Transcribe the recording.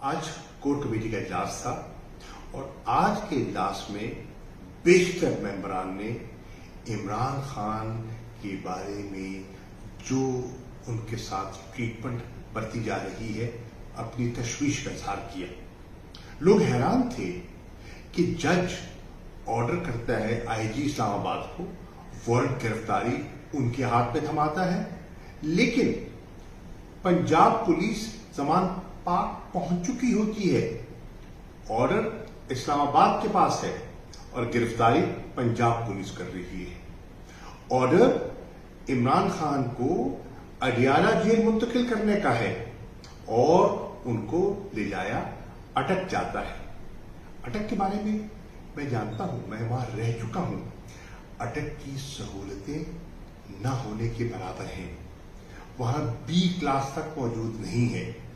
आज core committee का इजलास था और आज के इजलास में बेशतर मेंबरान ने इमरान खान के बारे में जो उनके साथ ट्रीटमेंट बरती जा रही है अपनी तशवीश का इजहार किया। लोग हैरान थे कि जज ऑर्डर करता है आईजी इस्लामाबाद को, वारंट गिरफ्तारी उनके हाथ में थमाता है, लेकिन पंजाब पुलिस जमान पाक पहुंच चुकी होती है, ऑर्डर इस्लामाबाद के पास है और गिरफ्तारी पंजाब पुलिस कर रही है। ऑर्डर इमरान खान को अडियाला जेल मुंतकिल करने का है और उनको ले जाया अटक जाता है। अटक के बारे में मैं जानता हूं, मैं वहां रह चुका हूं। अटक की सहूलतें न होने के बराबर हैं। वहां बी क्लास तक मौजूद नहीं है।